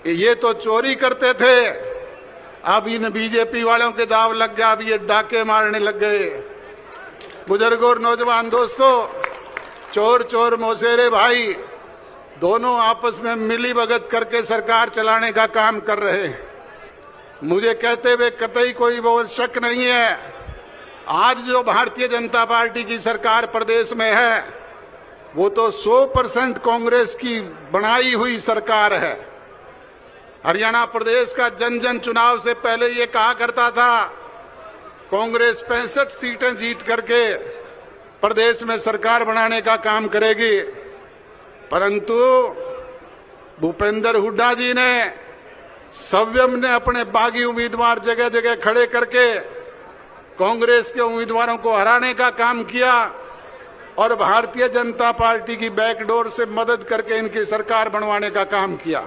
ये तो चोरी करते थे, अब इन बीजेपी वालों के दाव लग गया, अब ये डाके मारने लग गए। बुजुर्गों और नौजवान दोस्तों, चोर चोर मौसेरे भाई दोनों आपस में मिली भगत करके सरकार चलाने का काम कर रहे हैं। मुझे कहते हुए कतई कोई वो शक नहीं है, आज जो भारतीय जनता पार्टी की सरकार प्रदेश में है वो तो 100% कांग्रेस की बनाई हुई सरकार है। हरियाणा प्रदेश का जन जन चुनाव से पहले ये कहा करता था कांग्रेस 65 सीटें जीत करके प्रदेश में सरकार बनाने का काम करेगी, परंतु भूपेंद्र हुड्डा जी ने, संयम ने अपने बागी उम्मीदवार जगह जगह खड़े करके कांग्रेस के उम्मीदवारों को हराने का काम किया और भारतीय जनता पार्टी की बैकडोर से मदद करके इनकी सरकार बनवाने का काम किया।